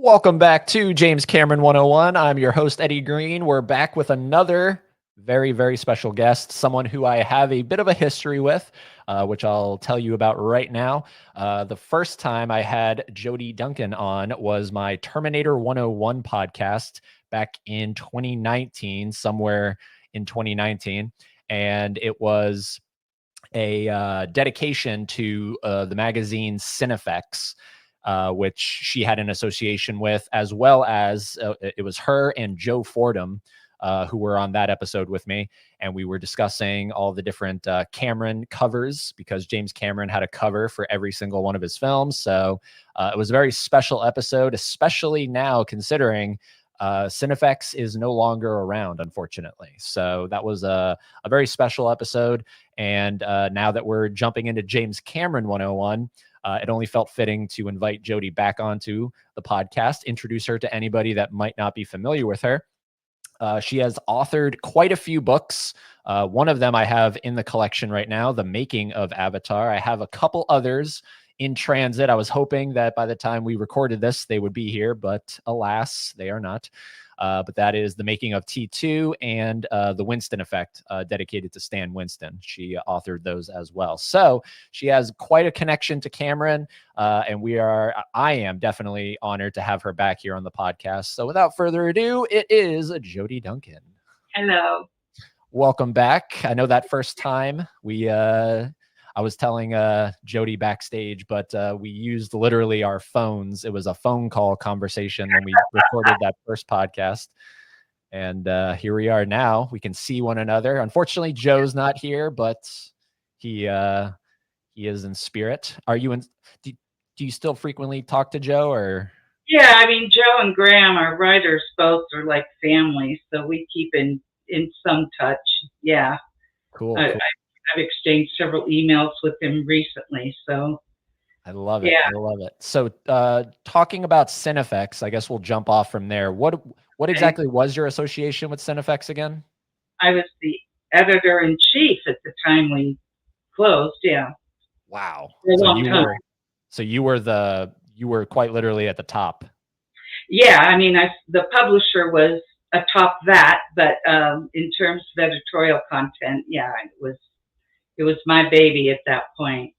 Welcome back to James Cameron 101. I'm your host, Eddie Green. We're back with another very, very special guest, someone who I have a bit of a history with, which I'll tell you about right now. The first time I had JODY DUNCAN on was my Terminator 101 podcast back in 2019, somewhere in 2019. And it was a dedication to the magazine Cinefex, which she had an association with, as well as it was her and Joe Fordham who were on that episode with me. And we were discussing all the different Cameron covers, because James Cameron had a cover for every single one of his films. So it was a very special episode, especially now considering Cinefex is no longer around, unfortunately. So that was a very special episode. And now that we're jumping into James Cameron 101, it only felt fitting to invite JODY back onto the podcast, introduce her to anybody that might not be familiar with her. She has authored quite a few books. One of them I have in the collection right now, The Making of Avatar. I have a couple others in transit. I was hoping that by the time we recorded this, they would be here, but alas, they are not. But that is The Making of T2 and The Winston Effect, dedicated to Stan Winston. She authored those as well. So she has quite a connection to Cameron, and I am definitely honored to have her back here on the podcast. So without further ado, it is JODY DUNCAN. Hello. Welcome back. I know that first time I was telling JODY backstage, but we used literally our phones. It was a phone call conversation when we recorded that first podcast. And here we are now. We can see one another. Unfortunately, Joe's not here, but he is in spirit. Are you in? Do you still frequently talk to Joe, or? Yeah, I mean, Joe and Graham, our writers, both are like family, so we keep in some touch. Yeah. Cool. I've exchanged several emails with him recently, so. I love it. Yeah. I love it. So talking about Cinefex, I guess we'll jump off from there. What exactly was your association with Cinefex again? I was the editor-in-chief at the time we closed, yeah. Wow. For a long time. You were quite literally at the top. Yeah, I mean, the publisher was atop that, but in terms of editorial content, yeah, it was my baby at that point.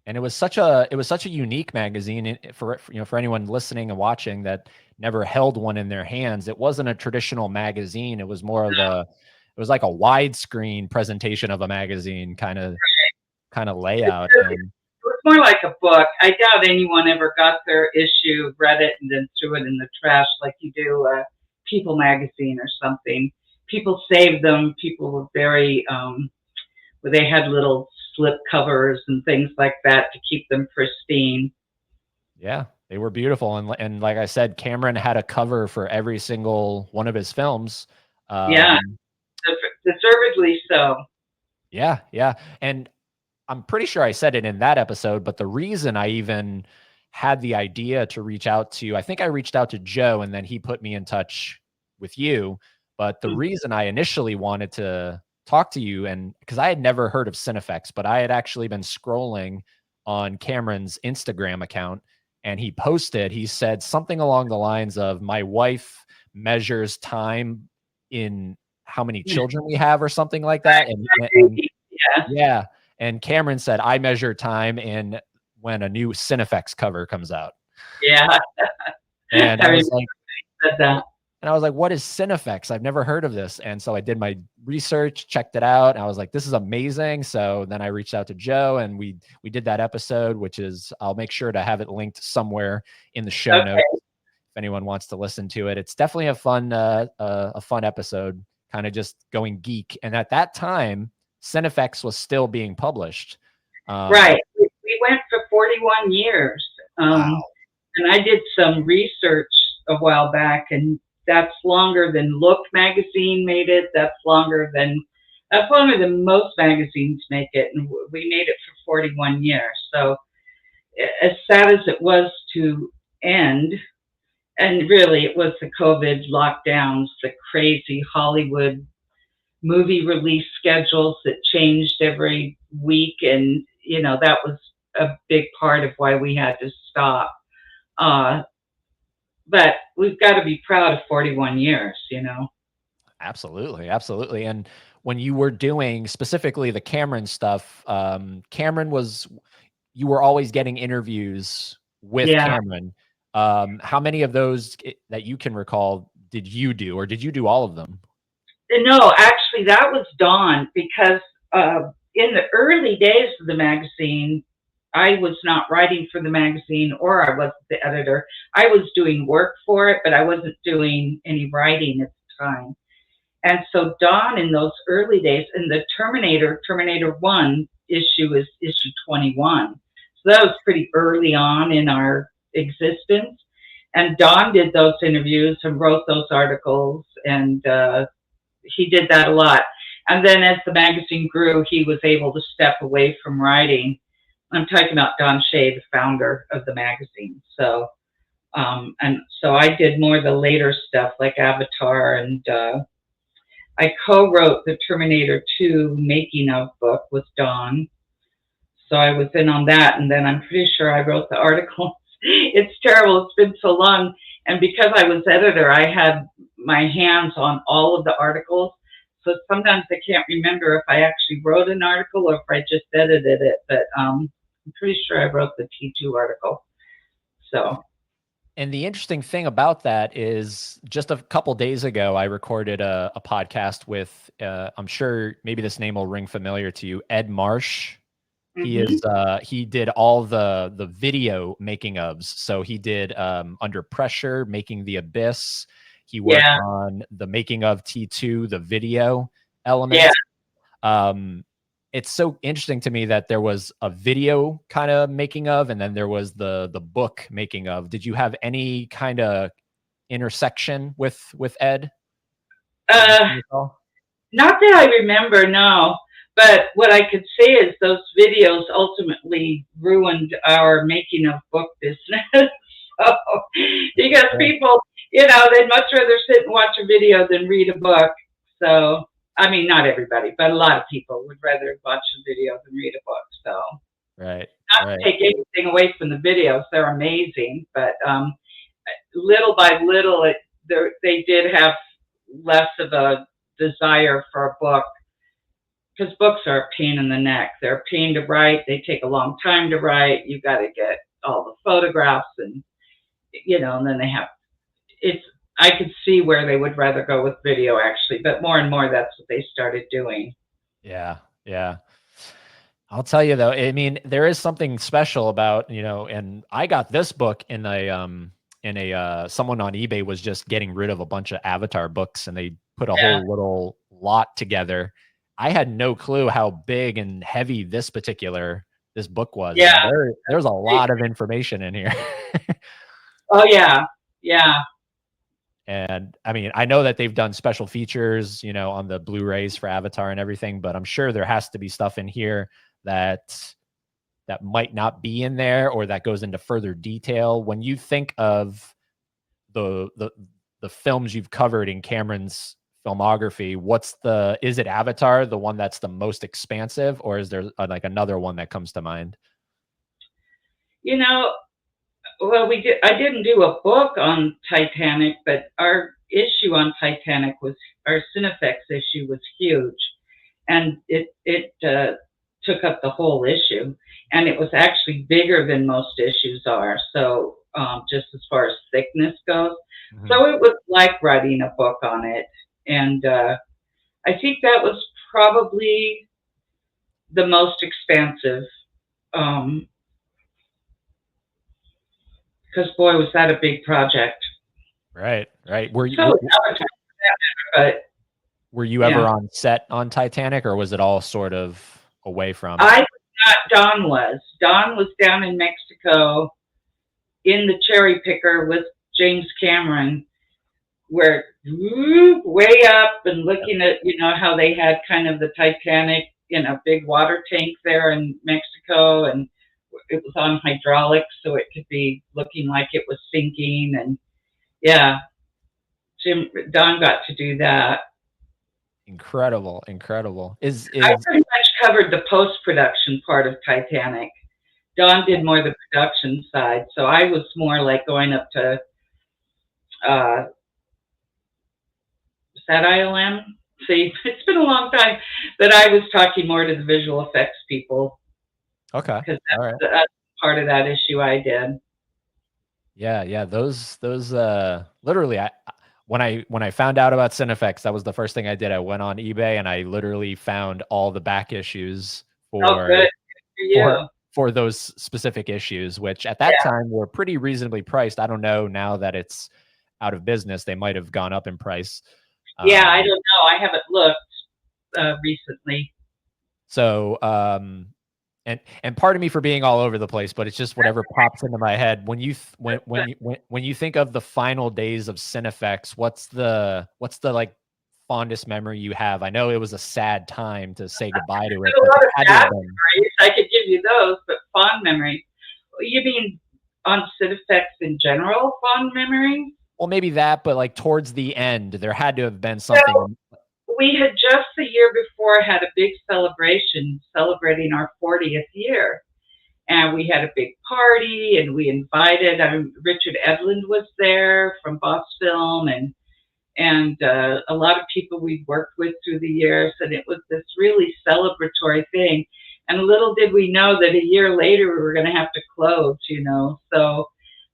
And it was such a unique magazine for anyone listening and watching that never held one in their hands. It wasn't a traditional magazine. It was more of it was like a widescreen presentation of a magazine kind of layout. It was more like a book. I doubt anyone ever got their issue, read it, and then threw it in the trash like you do a People magazine or something. People saved them. People were very, they had little slip covers and things like that to keep them pristine. Yeah, they were beautiful. And like I said, Cameron had a cover for every single one of his films. Yeah, deservedly so. Yeah, yeah. And I'm pretty sure I said it in that episode, but the reason I even had the idea to reach out to, I think I reached out to Joe and then he put me in touch with you. But the reason I initially wanted to talk to you, and because I had never heard of Cinefex, but I had actually been scrolling on Cameron's Instagram account, and he said something along the lines of, my wife measures time in how many children we have or something like that. And yeah. And Cameron said, I measure time in when a new Cinefex cover comes out. Yeah. And I was like, said that. And I was like, what is Cinefex? I've never heard of this. And so I did my research, checked it out. And I was like, this is amazing. So then I reached out to Joe and we did that episode, which is, I'll make sure to have it linked somewhere in the show notes if anyone wants to listen to it. It's definitely a fun episode, kind of just going geek. And at that time, Cinefex was still being published. Right. We went for 41 years. Wow. And I did some research a while back, and that's longer than Look magazine made it. That's longer than most magazines make it. And we made it for 41 years. So as sad as it was to end, and really it was the COVID lockdowns, the crazy Hollywood movie release schedules that changed every week. And, that was a big part of why we had to stop. but we've got to be proud of 41 years, you know? Absolutely, absolutely. And when you were doing specifically the Cameron stuff, Cameron was you were always getting interviews with Yeah. Cameron. How many of those that you can recall did you do, or did you do all of them? No, actually, that was Dawn because in the early days of the magazine, I was not writing for the magazine or I wasn't the editor. I was doing work for it, but I wasn't doing any writing at the time. And so Dawn in those early days, and the Terminator 1 issue is issue 21. So that was pretty early on in our existence. And Dawn did those interviews and wrote those articles, and he did that a lot. And then as the magazine grew, he was able to step away from writing. I'm talking about Don Shea, the founder of the magazine. So, and so I did more of the later stuff like Avatar, and I co-wrote the Terminator 2 making of book with Don. So I was in on that, and then I'm pretty sure I wrote the articles. It's terrible. It's been so long. And because I was editor, I had my hands on all of the articles. So sometimes I can't remember if I actually wrote an article or if I just edited it. But I'm pretty sure I wrote the T2 article. So. And the interesting thing about that is just a couple days ago, I recorded a podcast with, I'm sure maybe this name will ring familiar to you, Ed Marsh. He is he did all the video making ofs. So he did Under Pressure, Making the Abyss. He worked on the making of T2, the video elements. It's so interesting to me that there was a video kind of making of, and then there was the book making of. Did you have any kind of intersection with Ed? Not that I remember, no. But what I could say is those videos ultimately ruined our making of book business. So, because people, you know, they'd much rather sit and watch a video than read a book. So, I mean, not everybody, but a lot of people would rather watch a video than read a book. So, not to take anything away from the videos, they're amazing. But little by little, they did have less of a desire for a book, because books are a pain in the neck. They're a pain to write. They take a long time to write. You got to get all the photographs, and you know, and then they have it's. I could see where they would rather go with video, actually, but more and more that's what they started doing. Yeah, yeah. I'll tell you though, I mean, there is something special about, you know, and I got this book in a someone on eBay was just getting rid of a bunch of Avatar books, and they put a whole little lot together. I had no clue how big and heavy this book was. Yeah. There's a lot of information in here. Oh yeah. Yeah. And I mean, I know that they've done special features, you know, on the Blu-rays for Avatar and everything, but I'm sure there has to be stuff in here that might not be in there, or that goes into further detail. When you think of the films you've covered in Cameron's filmography, is it Avatar, the one that's the most expansive, or is there like another one that comes to mind? You know, well, I didn't do a book on Titanic, but our issue on Titanic our Cinefex issue was huge, and it took up the whole issue, and it was actually bigger than most issues are. So just as far as thickness goes, so it was like writing a book on it, and I think that was probably the most expansive. Because boy, was that a big project. Right. Were you ever on set on Titanic, or was it all sort of away from? Don was down in Mexico in the cherry picker with James Cameron, where way up and looking at, you know, how they had kind of the Titanic in a big water tank there in Mexico, and it was on hydraulics, so it could be looking like it was sinking. And yeah, Don got to do that. Incredible. I pretty much covered the post-production part of Titanic. Don did more the production side, so I was more like going up to is that ILM? See, it's been a long time, but I was talking more to the visual effects people Okay. because All right. that's part of that issue I did. Yeah, yeah. Those literally when I found out about Cinefx, that was the first thing I did. I went on eBay and I literally found all the back issues Oh, for good. Good for for you. for those specific issues, which at that Yeah. time were pretty reasonably priced. I don't know now that it's out of business, they might have gone up in price. Yeah, I Um, don't know. I haven't looked recently. so and pardon me for being all over the place, but it's just whatever pops into my head when when you think of the final days of Cinefx. What's the like fondest memory you have? I know it was a sad time to say goodbye to it, A but lot it of had to bad have been. memories. I could give you those, but fond memories. You mean on Cinefex in general, fond memories? Well, maybe that, but like towards the end, there had to have been Well, something. we had just the year before had a big celebration celebrating our 40th year. And we had a big party and we invited, Richard Edlund was there from Boss Film and a lot of people we'd worked with through the years. And it was this really celebratory thing. And little did we know that a year later we were going to have to close, you know. So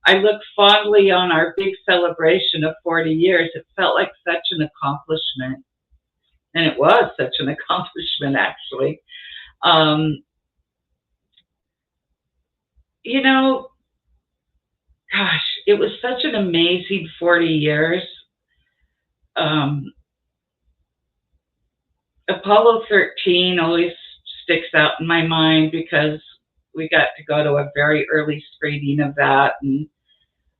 I look fondly on our big celebration of 40 years. It felt like such an accomplishment. And it was such an accomplishment, actually. Um, you know, gosh, it was such an amazing 40 years. Um, Apollo 13 always sticks out in my mind because we got to go to a very early screening of that. And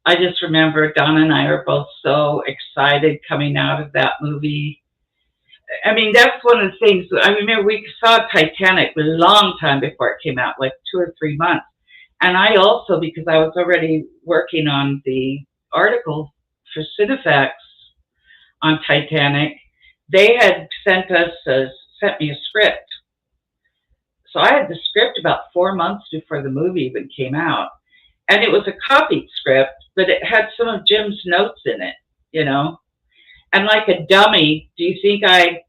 I just remember Donna and I were both so excited coming out of that movie. I mean, that's one of the things. I remember we saw Titanic a long time before it came out, like 2 or 3 months. And I also, because I was already working on the article for Cinefex on Titanic, they had sent me a script. So I had the script about 4 months before the movie even came out. And it was a copied script, but it had some of Jim's notes in it, you know. And like a dummy, do you think I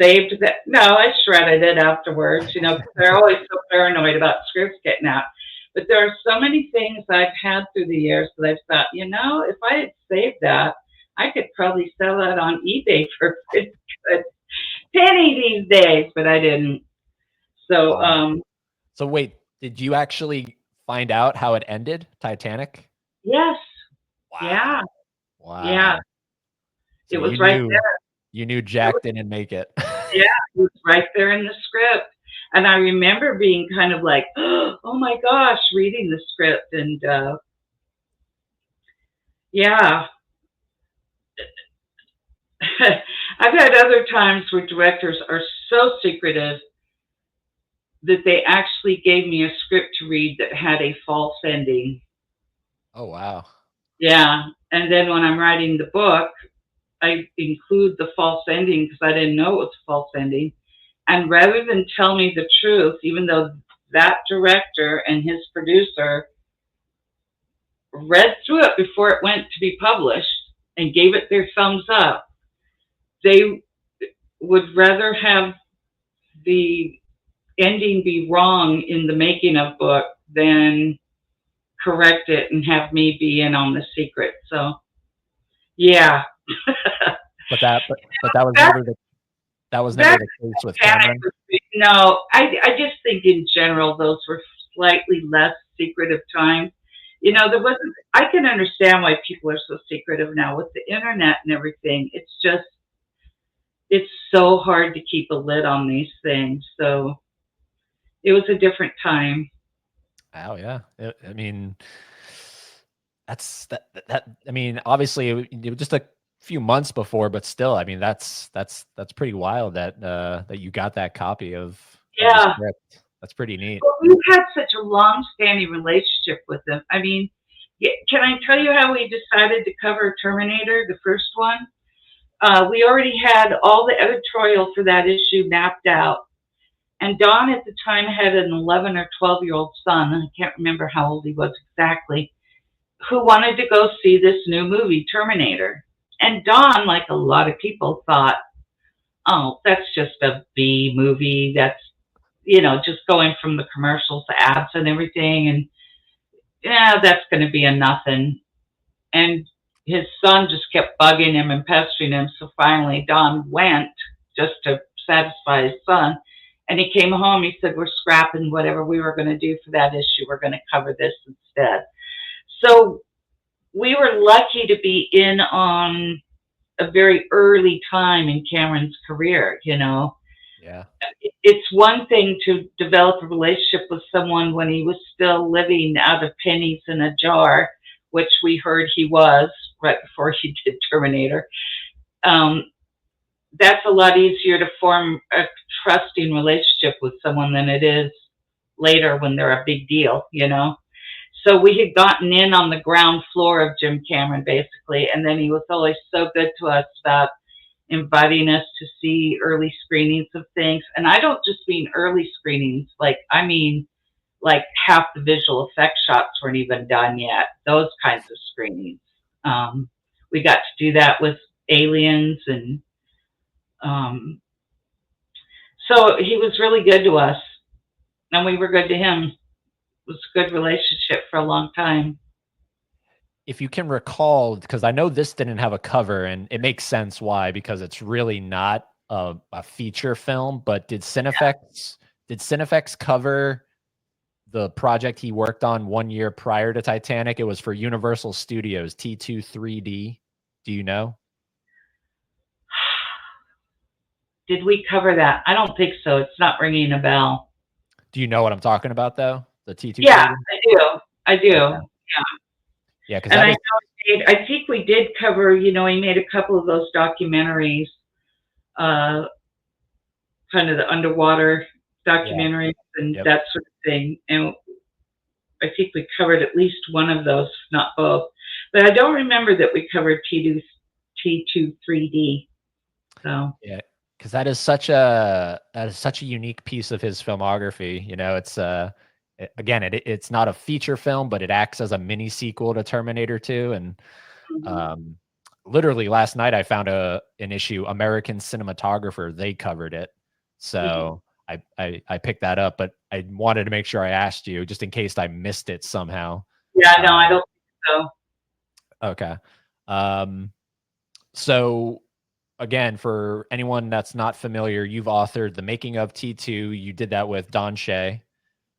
saved that? No, I shredded it afterwards, you know, because they're always so paranoid about scripts getting out. But there are so many things I've had through the years that I've thought, you know, if I had saved that, I could probably sell that on eBay for a pretty good penny these days, but I didn't. So, Wow. So wait, did you actually find out how it ended, Titanic? yes, Wow. yeah, yeah, Wow. So it was right there. you knew It Jack was, didn't make it. yeah, it was right there in the script. And I remember being kind of like, oh my gosh, reading the script. And yeah, I've had other times where directors are so secretive that they actually gave me a script to read that had a false ending. Oh, wow. Yeah. And then when I'm writing the book, I include the false ending because I didn't know it was a false ending. And rather than tell me the truth, even though that director and his producer read through it before it went to be published and gave it their thumbs up, they would rather have the ending be wrong in the making of book than correct it and have me be in on the secret. So yeah. But that was never That the case with panic Cameron. was no, I just think in general those were slightly less secretive times. You know, there wasn't. I can understand why people are so secretive now with the internet and everything. It's so hard to keep a lid on these things. So it was a different time. Oh yeah. I mean, that I mean, obviously it was just a few months before, but still, I mean, that's pretty wild that that you got that copy of the Yeah, script. That's pretty neat. but we've had such a long-standing relationship with them. I mean, can I tell you how we decided to cover Terminator, the first one? We already had all the editorial for that issue mapped out. And Don at the time had an 11 or 12-year-old son. I can't remember how old he was exactly. who wanted to go see this new movie, Terminator. And Don, like a lot of people, thought, oh, that's just a B movie. That's, just going from the commercials to ads and everything. And yeah, that's going to be a nothing. And his son just kept bugging him and pestering him. So finally, Don went just to satisfy his son. And he came home. He said, we're scrapping whatever we were going to do for that issue. We're going to cover this instead. So we were lucky to be in on a very early time in Cameron's career. Yeah. It's one thing to develop a relationship with someone when he was still living out of pennies in a jar, which we heard he was right before he did Terminator. That's a lot easier to form a trusting relationship with someone than it is later when they're a big deal. So we had gotten in on the ground floor of Jim Cameron, basically, and then he was always so good to us about inviting us to see early screenings of things. And I don't just mean early screenings, I mean like half the visual effects shots weren't even done yet, those kinds of screenings. We got to do that with Aliens, and so he was really good to us, and we were good to him. It was a good relationship for a long time. If you can recall, because I know this didn't have a cover, and it makes sense why, because it's really not a feature film, but did Cinefex cover the project he worked on 1 year prior to Titanic? It was for Universal Studios, T2 3D. Do you know? Did we cover that? I don't think so. It's not ringing a bell. Do you know what I'm talking about, though? The T2 Yeah, 3D? I do. Okay. Yeah. Yeah, because I think we did cover, he made a couple of those documentaries, kind of the underwater documentaries and that sort of thing. And I think we covered at least one of those, if not both. But I don't remember that we covered T2 3D. So yeah, because that is such a unique piece of his filmography. It's again, it's not a feature film, but it acts as a mini sequel to Terminator 2. And literally last night I found an issue, American Cinematographer, they covered it. So I picked that up, but I wanted to make sure I asked you just in case I missed it somehow. Yeah, no, I don't think so. Okay. So again, for anyone that's not familiar, you've authored The Making of T2. You did that with Don Shea.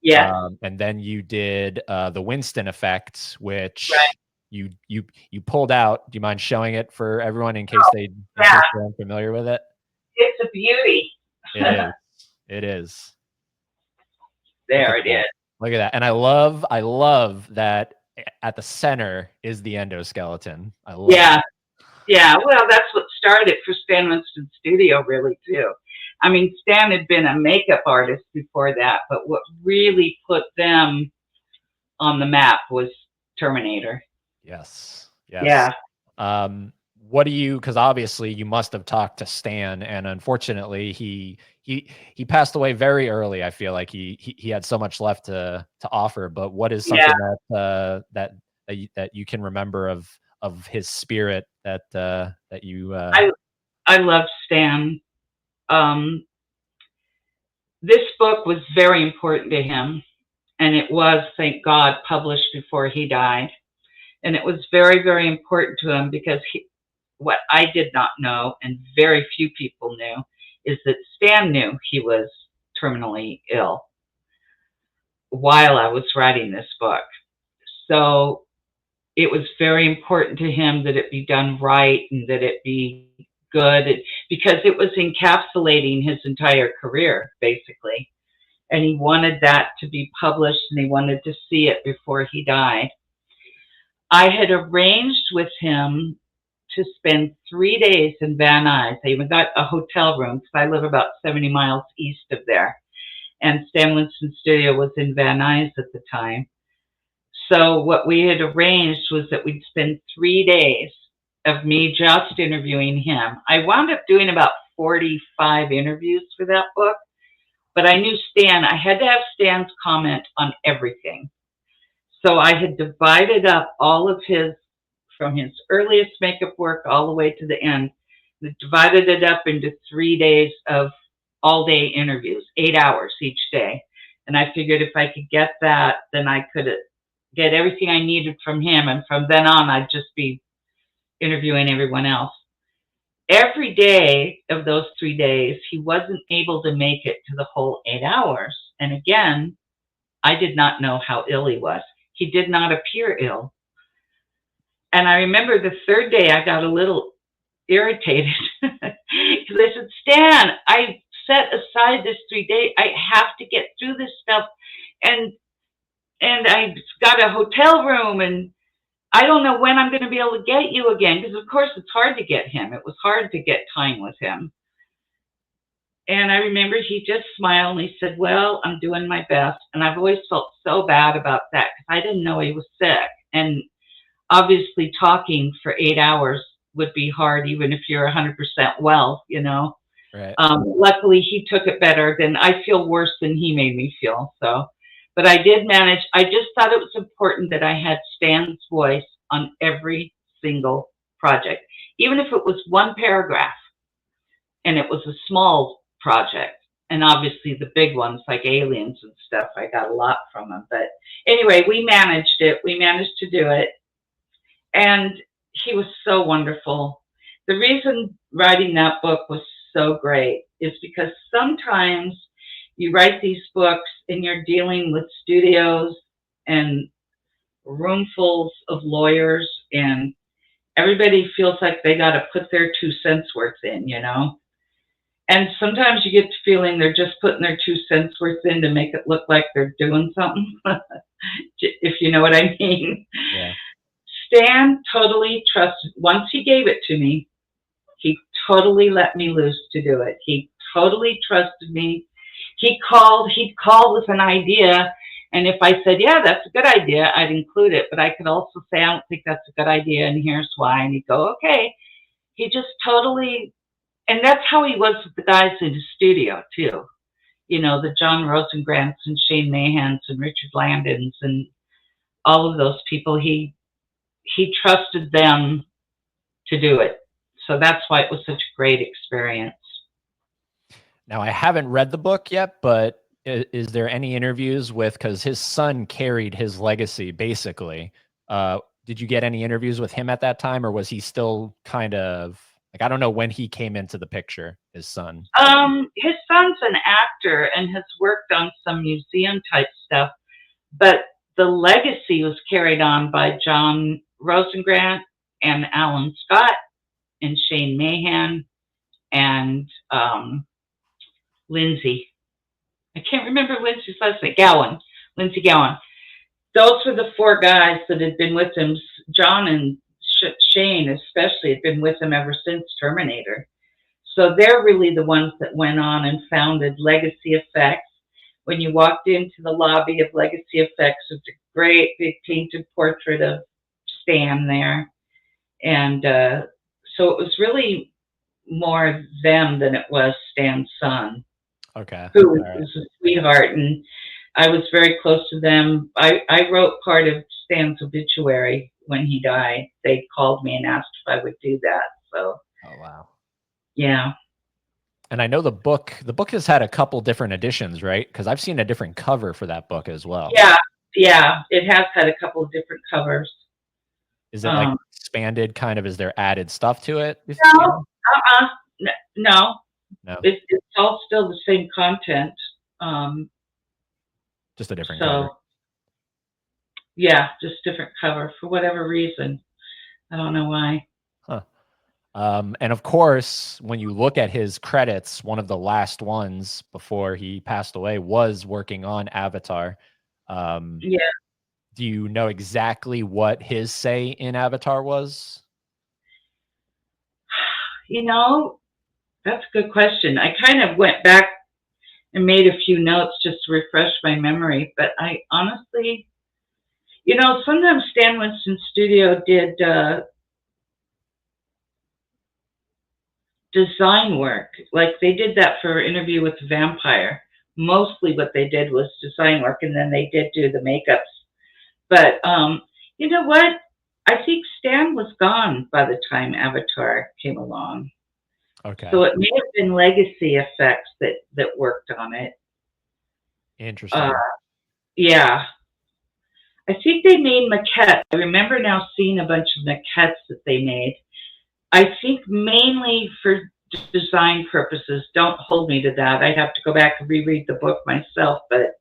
Yeah. And then you did The Winston Effect, which you pulled out. Do you mind showing it for everyone in case they're unfamiliar with it? It's a beauty. It is. It is. There it is. Look at that. And I love that at the center is the endoskeleton. I love it. Yeah, well, that's what started it for Stan Winston's studio, really, too. I mean, Stan had been a makeup artist before that, but what really put them on the map was Terminator. Yes. Yeah. What do you? Because obviously you must have talked to Stan, and unfortunately he passed away very early. I feel like he had so much left to offer. But what is something that you can remember of his spirit that you? I love Stan. This book was very important to him, and it was, thank God, published before he died. And it was very, very important to him because what I did not know, and very few people knew, is that Stan knew he was terminally ill while I was writing this book. So it was very important to him that it be done right and that it be good, because it was encapsulating his entire career, basically. And he wanted that to be published, and he wanted to see it before he died. I had arranged with him to spend 3 days in Van Nuys. I even got a hotel room because I live about 70 miles east of there. And Stan Winston's studio was in Van Nuys at the time. So what we had arranged was that we'd spend 3 days of me just interviewing him. I wound up doing about 45 interviews for that book, but I knew Stan. I had to have Stan's comment on everything. So I had divided up all of his, from his earliest makeup work all the way to the end, divided it up into 3 days of all day interviews, 8 hours each day. And I figured if I could get that, then I could get everything I needed from him. And from then on, I'd just be interviewing everyone else. Every day of those 3 days, he wasn't able to make it to the whole 8 hours. And again, I did not know how ill he was. He did not appear ill. And I remember the third day I got a little irritated because I said, Stan, I set aside this 3 days. I have to get through this stuff. And I got a hotel room, and I don't know when I'm going to be able to get you again, because of course it's hard to get him. It was hard to get time with him. And I remember he just smiled and he said, well, I'm doing my best. And I've always felt so bad about that because I didn't know he was sick. And obviously talking for 8 hours would be hard, even if you're 100% well, you know. Right. Luckily, he took it better than I feel worse than he made me feel. So, but I did manage. I just thought it was important that I had Stan's voice on every single project, even if it was one paragraph and it was a small project. And obviously the big ones like aliens and stuff, I got a lot from him. But anyway, we managed it. We managed to do it. And he was so wonderful. The reason writing that book was so great is because sometimes you write these books and you're dealing with studios and roomfuls of lawyers, and everybody feels like they got to put their 2 cents worth in, you know? And sometimes you get the feeling they're just putting their 2 cents worth in to make it look like they're doing something, if you know what I mean. Yeah. Stan totally trusted. Once he gave it to me, he totally let me loose to do it. He totally trusted me. He'd call with an idea, and if I said, yeah, that's a good idea, I'd include it. But I could also say, I don't think that's a good idea, and here's why. And he'd go, okay. He just totally, and that's how he was with the guys in his studio, too. You know, the John Rosengrants and Shane Mahans and Richard Landons and all of those people. He trusted them to do it. So that's why it was such a great experience. Now, I haven't read the book yet, but is there any interviews with, because his son carried his legacy, basically. Did you get any interviews with him at that time, or was he still kind of, like, I don't know when he came into the picture, his son? His son's an actor and has worked on some museum type stuff, but the legacy was carried on by John Rosengrant and Alan Scott and Shane Mahan and Lindsay. I can't remember Lindsay's last name. Lindsay Gowan. Those were the 4 guys that had been with him. John and Shane especially had been with him ever since Terminator. So they're really the ones that went on and founded Legacy Effects. When you walked into the lobby of Legacy Effects, it's a great big painted portrait of Stan there. And so it was really more them than it was Stan's son. Okay. Who was a sweetheart, and I was very close to them. I wrote part of Stan's obituary when he died. They called me and asked if I would do that. So. Oh, wow. Yeah. And I know the book has had a couple different editions, right? Because I've seen a different cover for that book as well. Yeah, it has had a couple of different covers. Is it like expanded kind of? Is there added stuff to it? No. No. It's all still the same content. Just a different cover. Yeah, just different cover for whatever reason. I don't know why. Huh. And of course, when you look at his credits, one of the last ones before he passed away was working on Avatar. Yeah. Do you know exactly what his say in Avatar was? You know, that's a good question. I kind of went back and made a few notes just to refresh my memory, but I honestly, you know, sometimes Stan Winston's studio did design work. Like they did that for Interview with the Vampire. Mostly what they did was design work, and then they did do the makeups But you know what? I think Stan was gone by the time Avatar came along. Okay. So it may have been legacy effects that worked on it. Uh, Interesting. yeah, I think they made maquettes. I remember now seeing a bunch of maquettes that they made. I think mainly for design purposes. Don't hold me to that. I'd have to go back and reread the book myself, but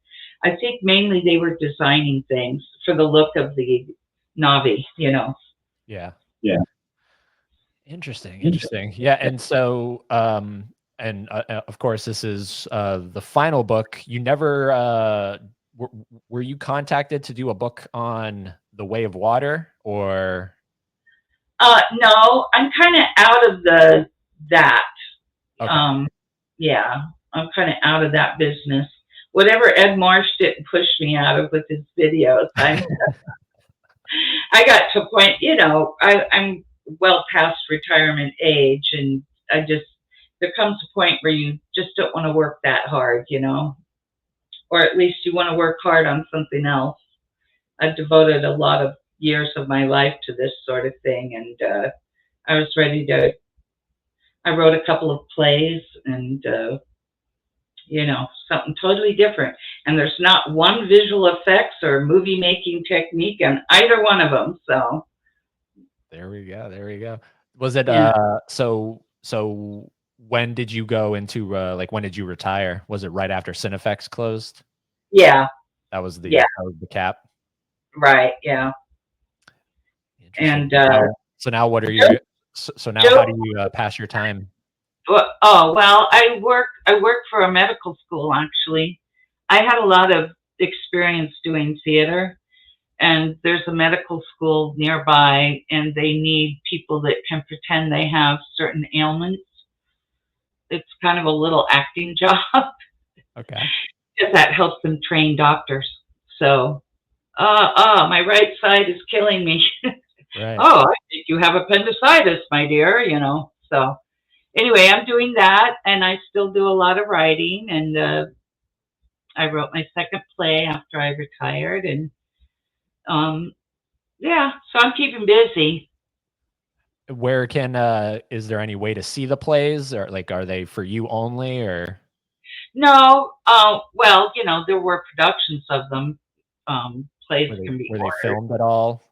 I think mainly they were designing things for the look of the Navi, you know. Yeah. Yeah. Interesting. Interesting. Yeah. And so, and of course, this is the final book. You never were you contacted to do a book on the Way of Water, or? No, I'm kind of out of the that. Okay. Um, yeah, I'm kind of out of that business. Whatever Ed Marsh didn't push me out of with his videos, I got to a point, you know, I'm well past retirement age, and I just there comes a point where you just don't want to work that hard, you know, or at least you want to work hard on something else. I've devoted a lot of years of my life to this sort of thing, and I was ready to. I wrote a couple of plays, and you know, something totally different. And there's not one visual effects or movie making technique on either one of them. So There we go. There we go. Was it yeah, so when did you go into like when did you retire? Was it right after Cinefex closed? yeah, yeah, That was the cap. right, yeah. Interesting. And So now what are Joe, you so now Joe, how do you pass your time? oh well, I work for a medical school actually. I had a lot of experience doing theater, and there's a medical school nearby, and they need people that can pretend they have certain ailments. It's kind of a little acting job Okay. because that helps them train doctors. So, my right side is killing me. Right. Oh, I think you have appendicitis, my dear, you know. So, anyway, I'm doing that, and I still do a lot of writing, and I wrote my second play after I retired, and um, yeah, so I'm keeping busy. Where can is there any way to see the plays, or like are they for you only, or No, well, you know, there were productions of them. Plays can be were they ordered. filmed at all?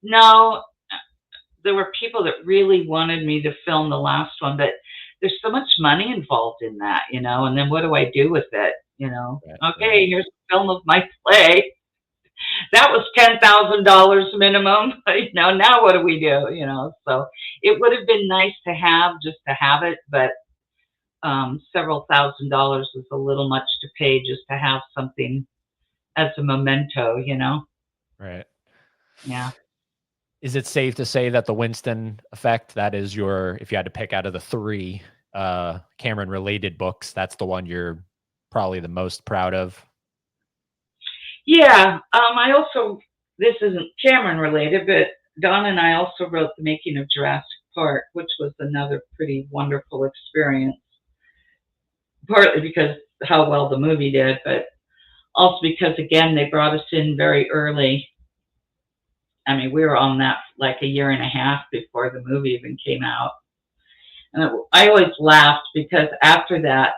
No, there were people that really wanted me to film the last one, but there's so much money involved in that, you know, and then what do I do with it? You know, Right, right, okay, here's a film of my play. That was $10,000 minimum. You know, now what do we do? You know, so it would have been nice to have just to have it, but several $1,000s is a little much to pay just to have something as a memento, you know? right. Yeah. Is it safe to say that the Winston effect, that is your, if you had to pick out of the three Cameron related books, that's the one you're probably the most proud of? Yeah. I also, this isn't Cameron related, but Don and I also wrote The Making of Jurassic Park, which was another pretty wonderful experience, partly because how well the movie did, but also because, again, they brought us in very early. I mean, we were on that like a year and a half before the movie even came out. And I always laughed because after that,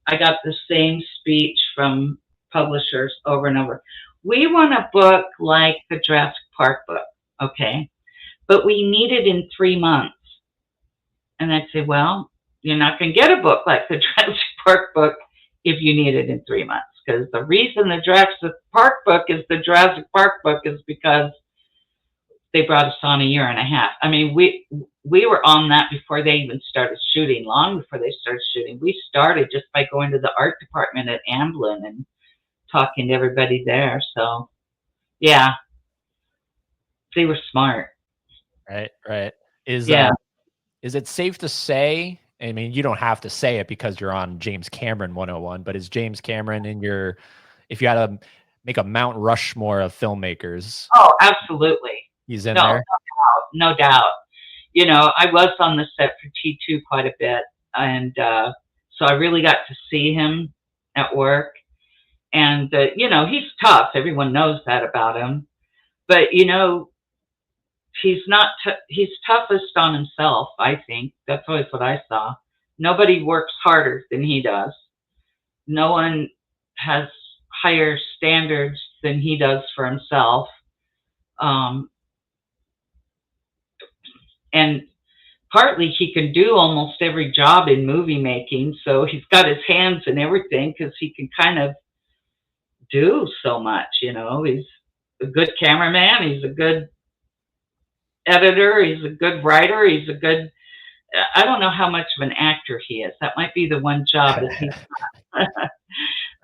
I got the same speech from publishers over and over. We want a book like the Jurassic Park book, okay? But we need it in 3 months. And I'd say, well, you're not going to get a book like the Jurassic Park book if you need it in 3 months. Because the reason the Jurassic Park book is the Jurassic Park book is because they brought us on a year and a half. I mean, we were on that before they even started shooting, long before they started shooting. We started just by going to the art department at Amblin and talking to everybody there. So, yeah, they were smart. Right, right. Yeah. Is it safe to say, I mean, you don't have to say it because you're on James Cameron 101, but is James Cameron in your, if you had to make a Mount Rushmore of filmmakers, Oh, absolutely. he's in No, there? no doubt. You know, I was on the set for T2 quite a bit, and so I really got to see him at work. And you know, he's tough. Everyone knows that about him. But he's not. He's toughest on himself. I think that's always what I saw. Nobody works harder than he does. No one has higher standards than he does for himself. Um, and partly he can do almost every job in movie making, so he's got his hands in everything because he can kind of do so much. He's a good cameraman, he's a good editor, he's a good writer, he's a good. I don't know how much of an actor he is. That might be the one job that he's not.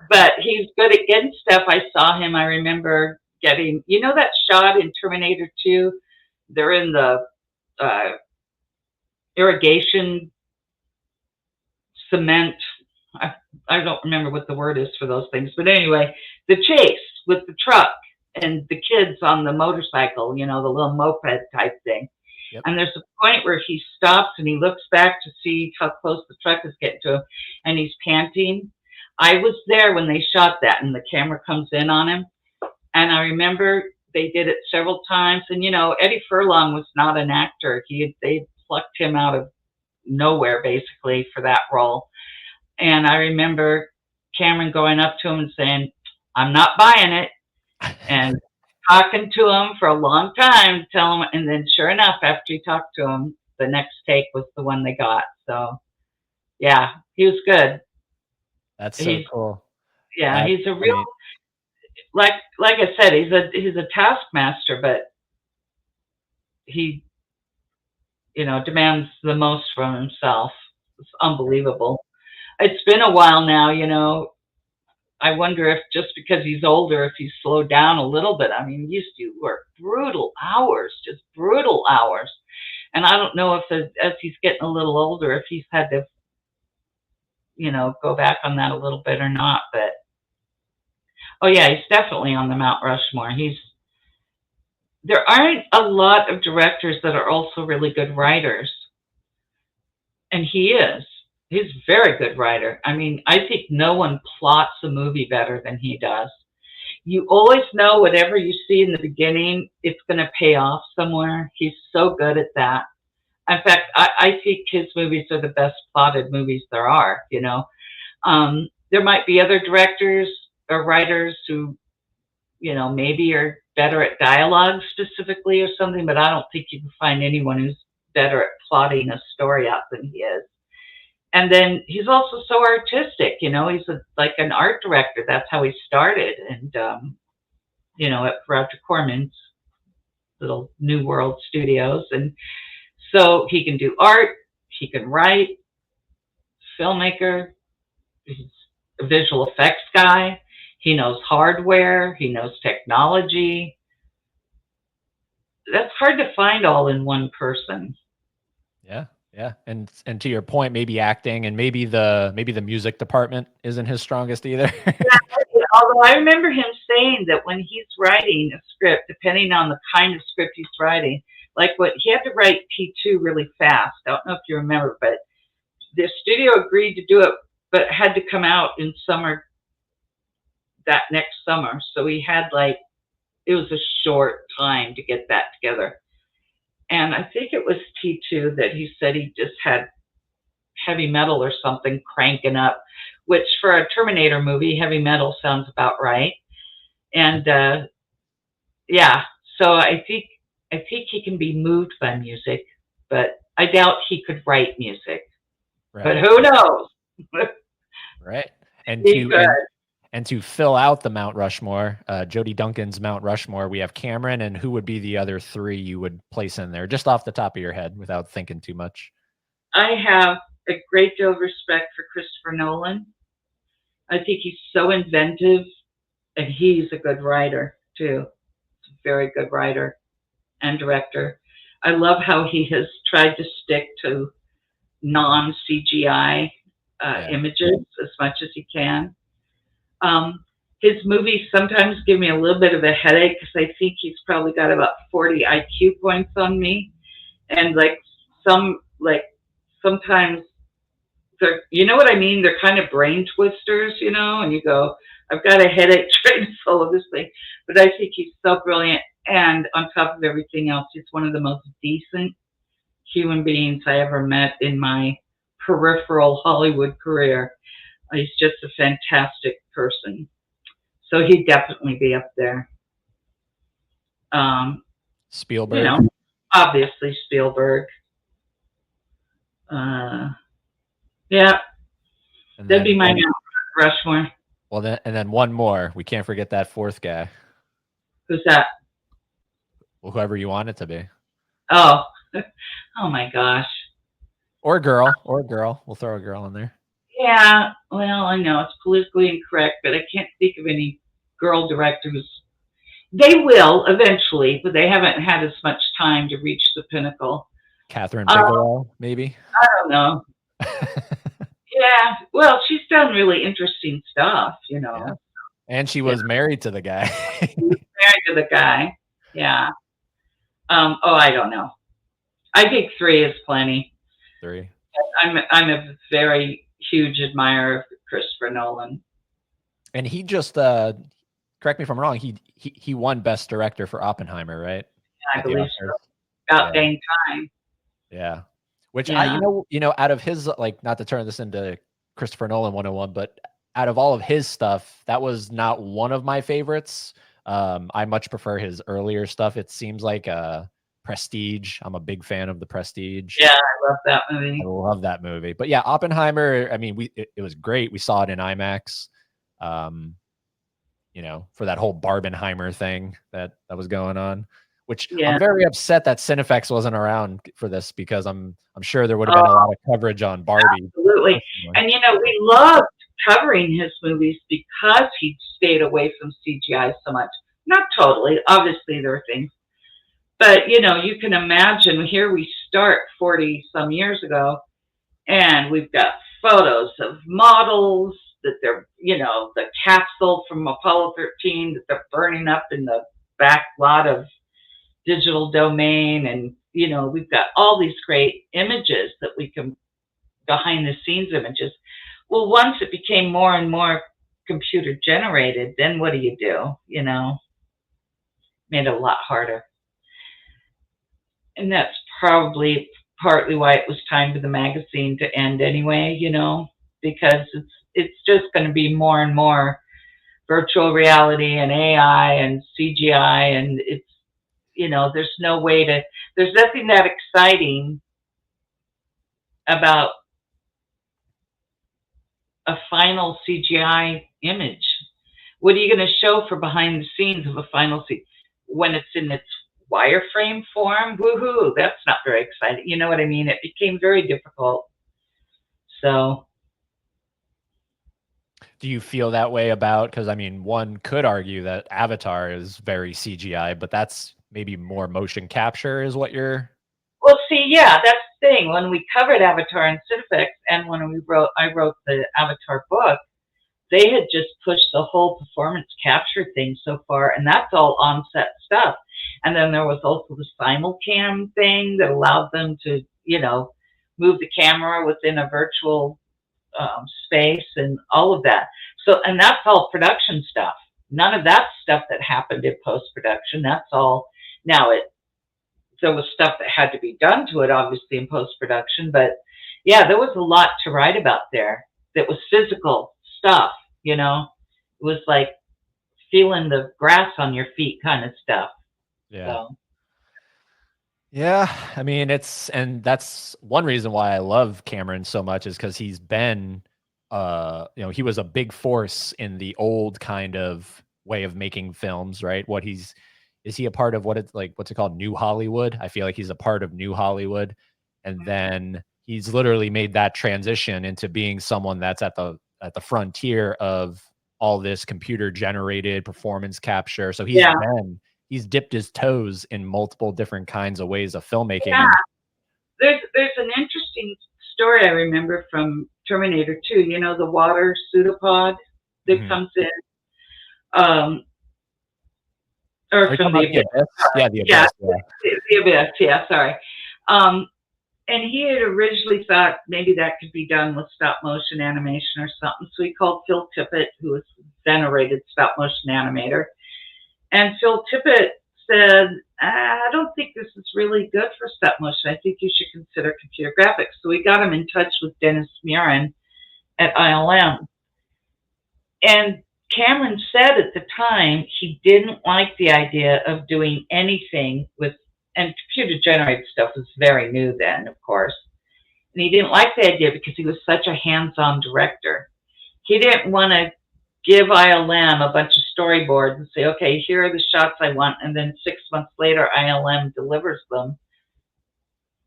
But he's good at getting stuff. I saw him. I remember getting, that shot in Terminator 2. They're in the uh, irrigation cement. I don't remember what the word is for those things. But anyway, the chase with the truck and the kids on the motorcycle, the little moped type thing. Yep. And there's a point where he stops and he looks back to see how close the truck is getting to him, and he's panting. I was there when they shot that, and the camera comes in on him. And I remember they did it several times. And, Eddie Furlong was not an actor. They plucked him out of nowhere, basically, for that role. And I remember Cameron going up to him and saying, "I'm not buying it." And talking to him for a long time, tell him, and then sure enough, after he talked to him, the next take was the one they got. So, yeah, he was good. That's so cool. Yeah, he's a real, like I said, he's a taskmaster, but he, demands the most from himself. It's unbelievable. It's been a while now. I wonder if just because he's older, if he's slowed down a little bit. I mean, he used to work brutal hours, just brutal hours. And I don't know if as he's getting a little older, if he's had to, go back on that a little bit or not. But, oh yeah, he's definitely on the Mount Rushmore. There aren't a lot of directors that are also really good writers. And he is. He's a very good writer. I mean, I think no one plots a movie better than he does. You always know whatever you see in the beginning, it's going to pay off somewhere. He's so good at that. In fact, I think his movies are the best plotted movies there are. There might be other directors or writers who, maybe are better at dialogue specifically or something, but I don't think you can find anyone who's better at plotting a story out than he is. And then he's also so artistic, he's like an art director. That's how he started. And, at Roger Corman's little New World Studios. And so he can do art, he can write, filmmaker, he's a visual effects guy. He knows hardware, he knows technology. That's hard to find all in one person. Yeah. Yeah. And to your point, maybe acting and maybe the music department isn't his strongest either. Yeah, although I remember him saying that when he's writing a script, depending on the kind of script he's writing, like he had to write T2 really fast. I don't know if you remember, but the studio agreed to do it, but it had to come out in summer, that next summer. So he had it was a short time to get that together. And I think it was T2 that he said he just had heavy metal or something cranking up, which for a Terminator movie, heavy metal sounds about right. And yeah, so I think he can be moved by music, but I doubt he could write music. Right. But who knows? Right. And to fill out the Mount Rushmore, Jody Duncan's Mount Rushmore, we have Cameron, and who would be the other three you would place in there, just off the top of your head without thinking too much? I have a great deal of respect for Christopher Nolan. I think he's so inventive, and he's a good writer, too. He's a very good writer and director. I love how he has tried to stick to non-CGI images as much as he can. His movies sometimes give me a little bit of a headache because I think he's probably got about 40 IQ points on me. And sometimes they're, you know what I mean? They're kind of brain twisters, and you go, I've got a headache trying to follow this thing. But I think he's so brilliant. And on top of everything else, he's one of the most decent human beings I ever met in my peripheral Hollywood career. He's just a fantastic person. So he'd definitely be up there. You Spielberg. know, obviously Spielberg. Yeah, And that'd be then my Mount Rushmore. well, then one more. We can't forget that fourth guy. Who's that? Well, whoever you want it to be. Oh, oh my gosh. Or girl. We'll throw a girl in there. Yeah, well, I know it's politically incorrect, but I can't think of any girl directors. They will eventually, but they haven't had as much time to reach the pinnacle. Catherine Bigelow, maybe. I don't know. Yeah, well, she's done really interesting stuff, Yeah. And she was married to the guy. She was married to the guy. Yeah. Oh, I don't know. I think 3 is plenty. 3. I'm a very huge admirer of Christopher Nolan. And he just correct me if I'm wrong, he won Best Director for Oppenheimer, right? I believe so. About dang time. Yeah. Which I out of his, like, not to turn this into Christopher Nolan 101, but out of all of his stuff, that was not one of my favorites. I much prefer his earlier stuff. It seems like Prestige. I'm a big fan of The Prestige. Yeah, I love that movie. I love that movie. But yeah, Oppenheimer, I mean, it was great. We saw it in IMAX. For that whole Barbenheimer thing that was going on, which I'm very upset that Cinefex wasn't around for this, because I'm sure there would have been a lot of coverage on Barbie. Absolutely. And we loved covering his movies because he stayed away from CGI so much. Not totally. Obviously there are things. But you can imagine, here we start 40 some years ago, and we've got photos of models that they're, the capsule from Apollo 13 that they're burning up in the back lot of Digital Domain. And, we've got all these great images that we can, behind the scenes images. Well, once it became more and more computer generated, then what do? Made it a lot harder. And that's probably partly why it was time for the magazine to end anyway, because it's just going to be more and more virtual reality and AI and CGI, and it's, there's nothing that exciting about a final CGI image. What are you going to show for behind the scenes of a final scene when it's in its wireframe form? Woohoo, that's not very exciting. You know what I mean? It became very difficult. So do you feel that way about, because I mean, one could argue that Avatar is very CGI, but that's maybe more motion capture is what you're... Well, see, yeah, that's the thing. When we covered Avatar in Cinefex, and when I wrote the Avatar book, they had just pushed the whole performance capture thing so far, and that's all on-set stuff. And then there was also the simulcam thing that allowed them to, move the camera within a virtual space and all of that. So, and that's all production stuff. None of that stuff that happened in post-production. That's all. Now, there was stuff that had to be done to it, obviously, in post-production. But yeah, there was a lot to write about there that was physical stuff, It was like feeling the grass on your feet kind of stuff. Yeah. So. Yeah, I mean, and that's one reason why I love Cameron so much, is because he's been, he was a big force in the old kind of way of making films, right? Is he a part of what's it called? New Hollywood? I feel like he's a part of New Hollywood. And then he's literally made that transition into being someone that's at the frontier of all this computer generated performance capture. So he's dipped his toes in multiple different kinds of ways of filmmaking. Yeah. There's an interesting story I remember from Terminator 2, the water pseudopod that comes in. Or from the Abyss. Yeah, the Abyss. The Abyss, yeah, sorry. And he had originally thought maybe that could be done with stop motion animation or something. So he called Phil Tippett, who was a venerated stop motion animator. And Phil Tippett said, I don't think this is really good for stop motion. I think you should consider computer graphics. So we got him in touch with Dennis Murin at ILM. And Cameron said at the time he didn't like the idea of doing anything with, and computer generated stuff was very new then, of course. And he didn't like the idea because he was such a hands-on director. He didn't want to give ILM a bunch of storyboards and say, okay, here are the shots I want, and then 6 months later ILM delivers them.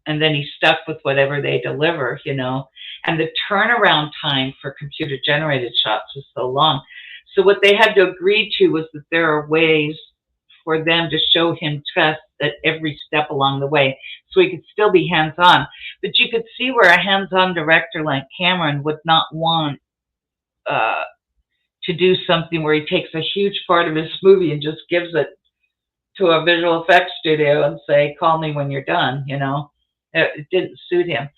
And then he's stuck with whatever they deliver, you know. And the turnaround time for computer-generated shots was so long. So what they had to agree to was that there are ways for them to show him trust at every step along the way, so he could still be hands-on. But you could see where a hands-on director like Cameron would not want to do something where he takes a huge part of his movie and just gives it to a visual effects studio and say, call me when you're done, you know. It didn't suit him.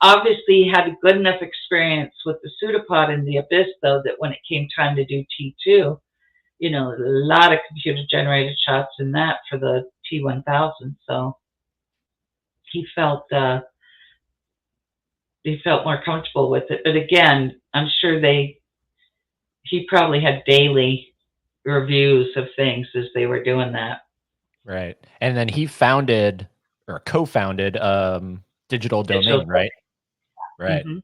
Obviously, he had a good enough experience with the pseudopod in the Abyss, though, that when it came time to do T2, you know, a lot of computer-generated shots in that for the T1000. So he felt more comfortable with it. But again, I'm sure he probably had daily reviews of things as they were doing that. Right. And then he founded or co-founded Digital Domain, right? Right. Mm-hmm.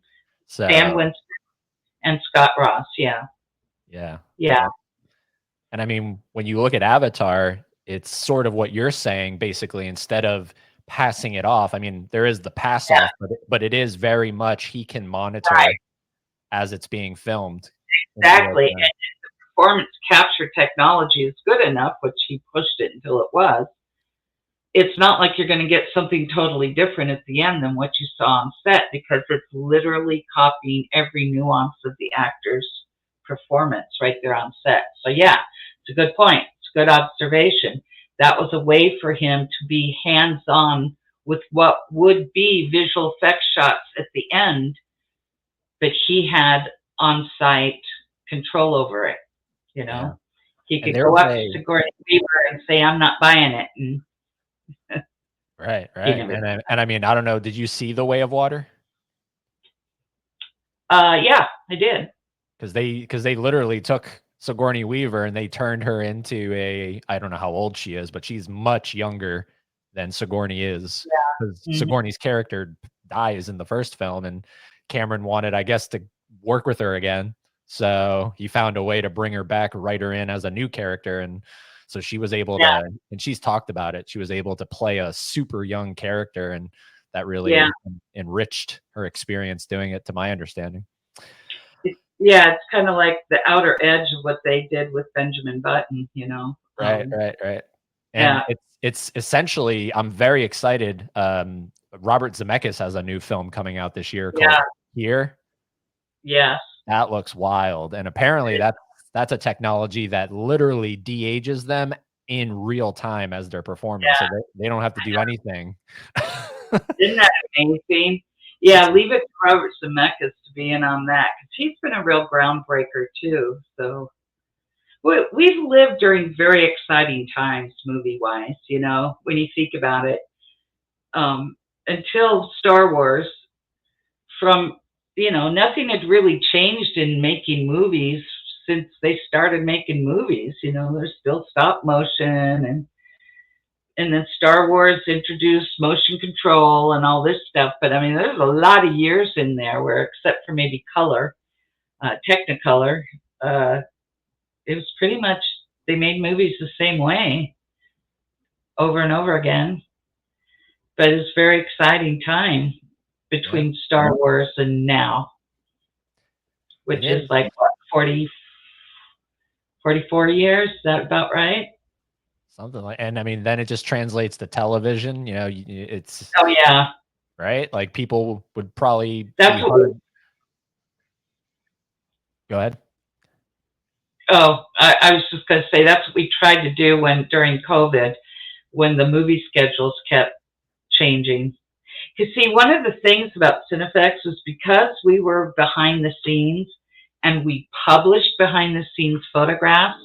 So Sam Winston and Scott Ross, yeah. Yeah. Yeah. And I mean, when you look at Avatar, it's sort of what you're saying, basically, instead of passing it off. I mean, there is the pass off, but it is very much he can monitor as it's being filmed. Exactly. And the performance capture technology is good enough, which he pushed it until it was. It's not like you're going to get something totally different at the end than what you saw on set, because it's literally copying every nuance of the actor's performance right there on set. So yeah, it's a good point. It's a good observation. That was a way for him to be hands-on with what would be visual effects shots at the end, but he had on-site control over it, you know. Yeah. He could go up to Sigourney Weaver and say, I'm not buying it. And right. And I mean, I don't know, did you see The Way of Water? Yeah, I did. Because they literally took Sigourney Weaver and they turned her into I don't know how old she is, but she's much younger than Sigourney is. Yeah. Because Sigourney's character dies in the first film, and Cameron wanted, I guess, to work with her again. So he found a way to bring her back, write her in as a new character. And so she was able to, and she's talked about it, she was able to play a super young character, and that really enriched her experience doing it, to my understanding. Yeah, it's kind of like the outer edge of what they did with Benjamin Button, you know. Right. And it's essentially, I'm very excited. Robert Zemeckis has a new film coming out this year called Here. Yeah. That looks wild. And apparently that's a technology that literally de-ages them in real time as they're performing. So they don't have to do anything. Isn't that amazing? Yeah, leave it to Robert Zemeckis to be in on that, because he's been a real groundbreaker too. So we've lived during very exciting times movie-wise, you know, when you think about it. Until Star Wars, from, you know, nothing had really changed in making movies since they started making movies. You know, there's still stop motion, and then Star Wars introduced motion control and all this stuff. But I mean, there's a lot of years in there where, except for maybe color, Technicolor, it was pretty much, they made movies the same way over and over again. But it's a very exciting time between Star Wars and now, which is like, what, 44 years? Is that about right? Something like, and I mean, then it just translates to television, you know, it's. Oh, yeah. Right? Like, people would probably. That's what Go ahead. Oh, I was just going to say, that's what we tried to do during COVID, when the movie schedules kept changing. Because see, one of the things about Cinefex was, because we were behind the scenes and we published behind the scenes photographs,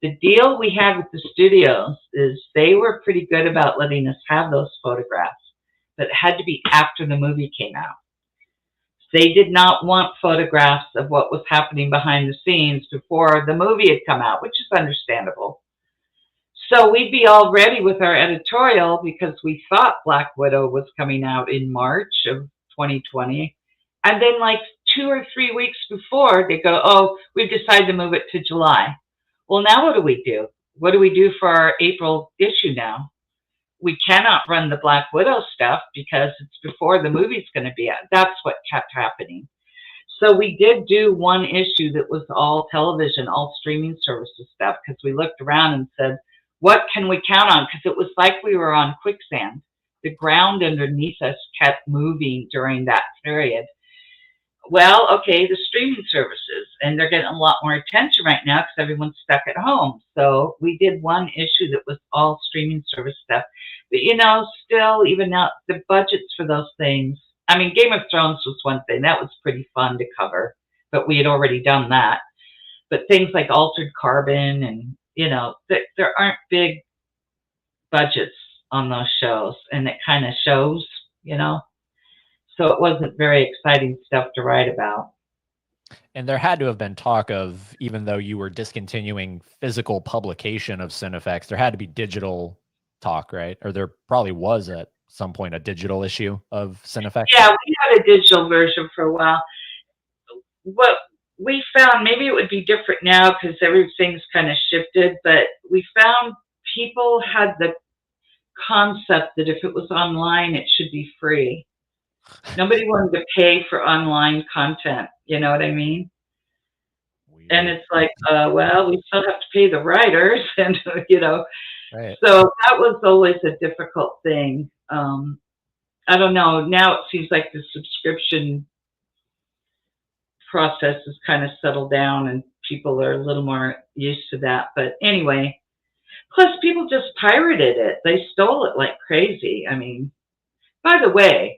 The deal we had with the studios is they were pretty good about letting us have those photographs, but it had to be after the movie came out. They did not want photographs of what was happening behind the scenes before the movie had come out, which is understandable. So we'd be all ready with our editorial because we thought Black Widow was coming out in March of 2020. And then like 2 or 3 weeks before, they go, oh, we've decided to move it to July. Well, now what do we do? What do we do for our April issue now? We cannot run the Black Widow stuff because it's before the movie's going to be out. That's what kept happening. So we did do one issue that was all television, all streaming services stuff, because we looked around and said, what can we count on? Because it was like we were on quicksand. The ground underneath us kept moving during that period. Well, okay, the streaming services, and they're getting a lot more attention right now because everyone's stuck at home. So we did one issue that was all streaming service stuff. But, you know, still, even now, the budgets for those things, I mean, Game of Thrones was one thing. That was pretty fun to cover, but we had already done that. But things like Altered Carbon and, you know, there aren't big budgets on those shows, and it kind of shows, you know. So it wasn't very exciting stuff to write about. And there had to have been talk of, even though you were discontinuing physical publication of Cinefex, there had to be digital talk, right? Or there probably was at some point a digital issue of Cinefex. Yeah, we had a digital version for a while. What we found, maybe it would be different now because everything's kind of shifted, but we found people had the concept that if it was online, it should be free. Nobody wanted to pay for online content. You know what I mean? Weird. And it's like, well, we still have to pay the writers, and you know, right. So that was always a difficult thing. I don't know. Now it seems like the subscription process has kind of settled down, and people are a little more used to that. But anyway, plus people just pirated it. They stole it like crazy. I mean, by the way,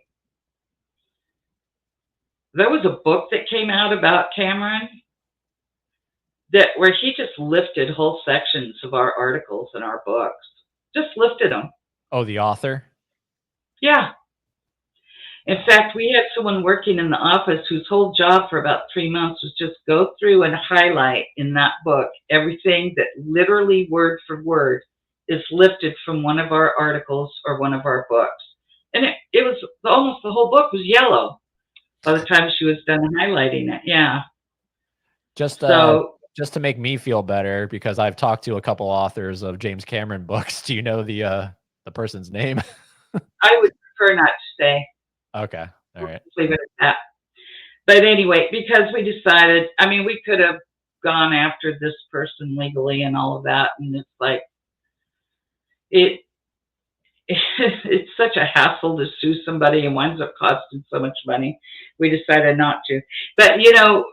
there was a book that came out about Cameron where he just lifted whole sections of our articles in our books. Just lifted them. Oh, the author? Yeah. In fact, we had someone working in the office whose whole job for about 3 months was just go through and highlight in that book everything that literally word for word is lifted from one of our articles or one of our books. And it was almost the whole book was yellow by the time she was done highlighting it. Yeah. Just to make me feel better, because I've talked to a couple authors of James Cameron books. Do you know the person's name? I would prefer not to say. Okay. All right. Leave it at that. But anyway, because we decided, I mean, we could have gone after this person legally and all of that. And it's like, it's such a hassle to sue somebody and winds up costing so much money. We decided not to. But, you know,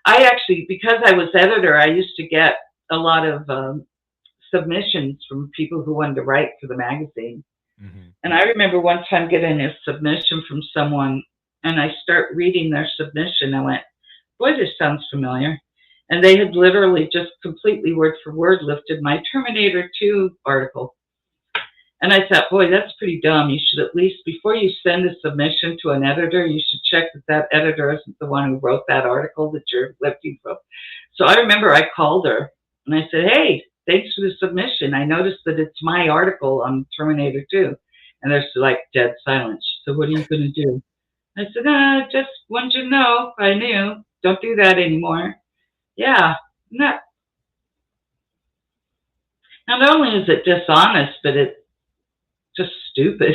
I actually, because I was editor, I used to get a lot of submissions from people who wanted to write for the magazine. Mm-hmm. And I remember one time getting a submission from someone, and I start reading their submission. I went, boy, this sounds familiar. And they had literally just completely word for word lifted my Terminator 2 article. And I thought, boy, that's pretty dumb. You should at least, before you send a submission to an editor, you should check that editor isn't the one who wrote that article that you're lifting from. So I remember I called her and I said, hey, thanks for the submission. I noticed that it's my article on Terminator 2. And there's like dead silence. So what are you going to do? I said, just wanted you to know, I knew. Don't do that anymore. Yeah, no. Not only is it dishonest, but it's just stupid.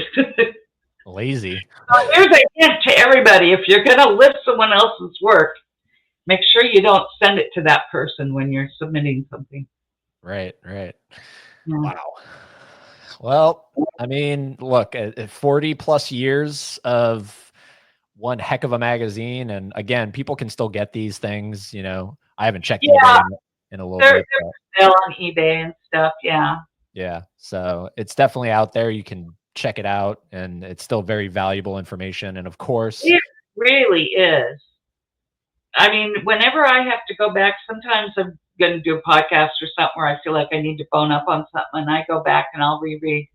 Lazy. So here's a hint to everybody. If you're going to lift someone else's work, make sure you don't send it to that person when you're submitting something. Right. Yeah. Wow. Well, I mean, look, 40 plus years of one heck of a magazine. And again, people can still get these things. You know, I haven't checked eBay in a little bit. They're on eBay and stuff. Yeah. Yeah. So it's definitely out there. You can check it out, and it's still very valuable information. And of course, it really is. I mean, whenever I have to go back, sometimes going to do a podcast or something where I feel like I need to bone up on something, and I go back and I'll reread.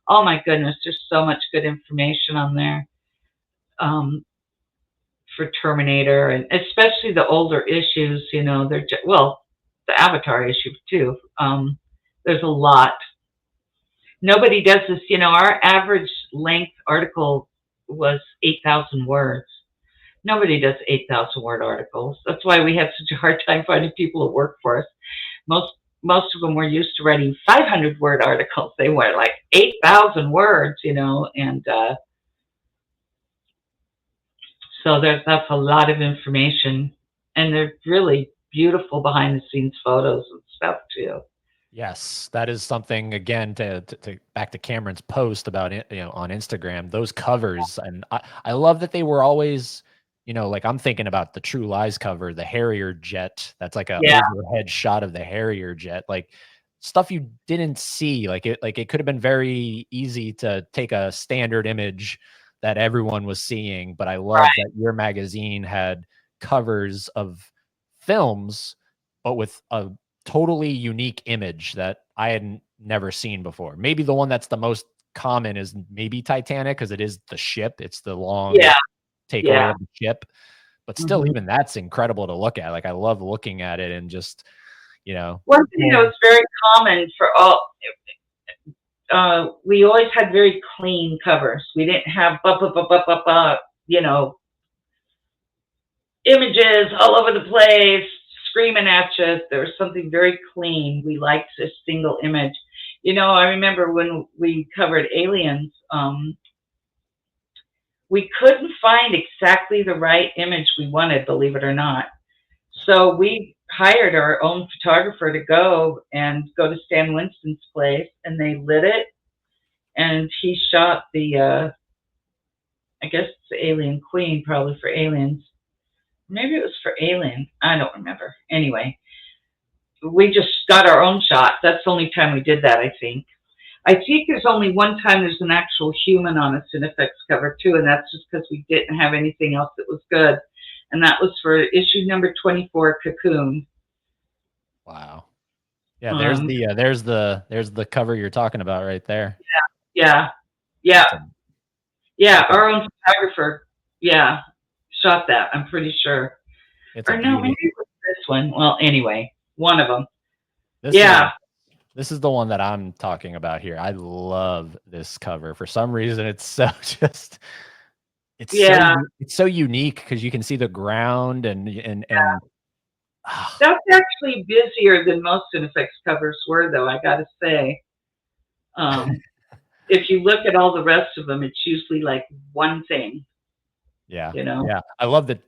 Oh my goodness, there's so much good information on there for Terminator, and especially the older issues. They're well, the Avatar issue too. There's a lot. Nobody does this. Our average length article was 8,000 words. Nobody does 8,000 word articles. That's why we have such a hard time finding people who work for us. Most of them were used to writing 500 word articles. They were like 8,000 words, and so that's a lot of information, and they're really beautiful behind the scenes photos and stuff too. Yes, that is something, again, to back to Cameron's post about it, on Instagram, those covers. And I love that they were always, like, I'm thinking about the True Lies cover, the Harrier jet. That's like a overhead shot of the Harrier jet, like stuff you didn't see. Like it could have been very easy to take a standard image that everyone was seeing. But I love that your magazine had covers of films, but with a totally unique image that I had never seen before. Maybe the one that's the most common is maybe Titanic, because it is the ship. It's the long takeaway of the ship. But still, even that's incredible to look at. Like, I love looking at it and just, One thing that was very common for all, we always had very clean covers. We didn't have images all over the place, screaming at you. There was something very clean. We liked a single image. I remember when we covered Aliens, we couldn't find exactly the right image we wanted, believe it or not. So we hired our own photographer to go to Stan Winston's place, and they lit it, and he shot the, I guess it's the Alien Queen, probably for Aliens. Maybe it was for Alien. I don't remember. Anyway, we just got our own shot. That's the only time we did that, I think. I think there's only one time there's an actual human on a Cinefex cover, too, and that's just because we didn't have anything else that was good. And that was for issue number 24, Cocoon. Wow. Yeah, there's the cover you're talking about right there. Yeah. Our own photographer, shot that, I'm pretty sure. Or no, maybe it was this one. Well, anyway, one of them. This is the one that I'm talking about here. I love this cover. For some reason, it's so just, it's so unique, because you can see the ground and that's actually busier than most Cinefex covers were, though, I gotta say. If you look at all the rest of them, it's usually like one thing. Yeah. I love the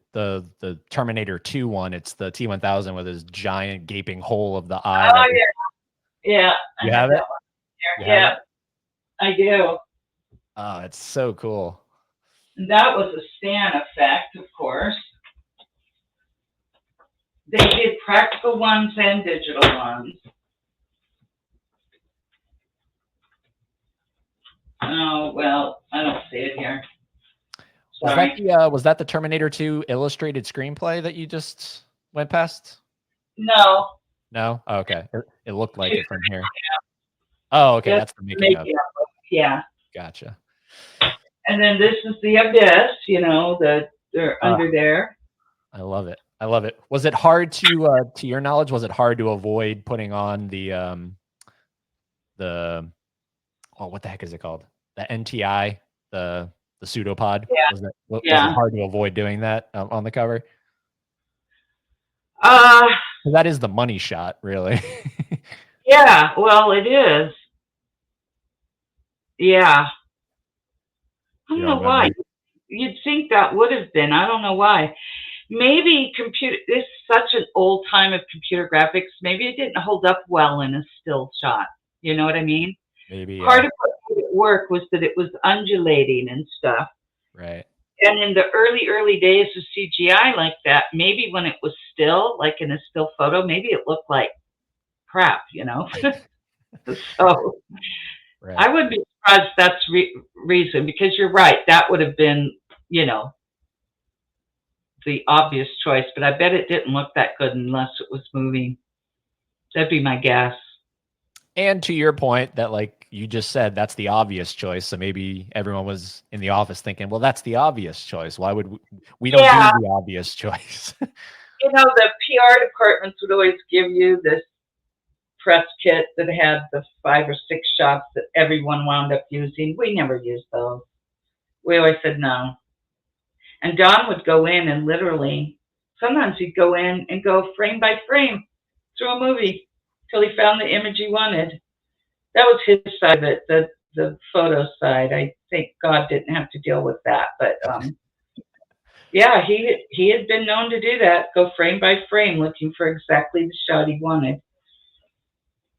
Terminator 2 one. It's the T-1000 with his giant gaping hole of the eye. Oh, yeah. You have it? Yeah, I do. Oh, it's so cool. That was a Stan effect, of course. They did practical ones and digital ones. Oh, well, I don't see it here. Was that the Terminator 2 illustrated screenplay that you just went past? No. No? Oh, okay. It looked like it from here. Oh, okay. That's the making of. Yeah. Gotcha. And then this is the Abyss, they're under there. I love it. Was it hard to your knowledge, was it hard to avoid putting on the what the heck is it called? The NTI, the pseudopod? Yeah. Was it hard to avoid doing that on the cover? That is the money shot, really. Yeah, well, it is. Yeah. I don't know why. You'd think that would have been. I don't know why. Maybe this is such an old time of computer graphics. Maybe it didn't hold up well in a still shot. You know what I mean? Maybe. Part of what made it work was that it was undulating and stuff. Right. And in the early days of CGI like that, maybe when it was still, like in a still photo, maybe it looked like crap, So right. I wouldn't be surprised if that's reason, because you're right. That would have been, the obvious choice. But I bet it didn't look that good unless it was moving. That'd be my guess. And to your point that like you just said, that's the obvious choice. So maybe everyone was in the office thinking, well, that's the obvious choice. Why would we don't do Yeah, the obvious choice? you know, the PR departments would always give you this press kit that had the 5 or 6 shots that everyone wound up using. We never used those. We always said no. And Don would go in and literally, sometimes he'd go in and go frame by frame through a movie till he found the image he wanted. That was his side of it, the photo side. I think God didn't have to deal with that, but yeah, he had been known to do that, go frame by frame, looking for exactly the shot he wanted.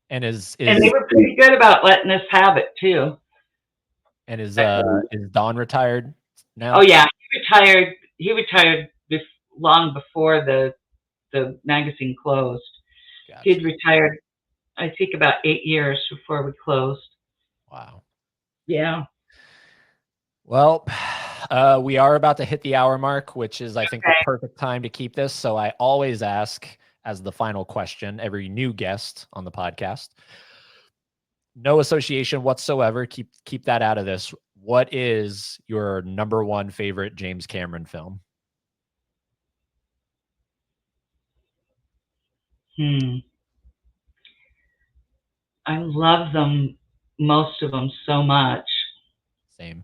And And they were pretty good about letting us have it too. And is Don retired now? Oh yeah, he retired. He retired long before the magazine closed. Gotcha. He'd retired, I think, about 8 years before we closed. Wow. Yeah. Well, we are about to hit the hour mark, which is, I think, the perfect time to keep this. So I always ask as the final question, every new guest on the podcast, no association whatsoever. Keep that out of this. What is your number one favorite James Cameron film? I love them, most of them, so much. Same.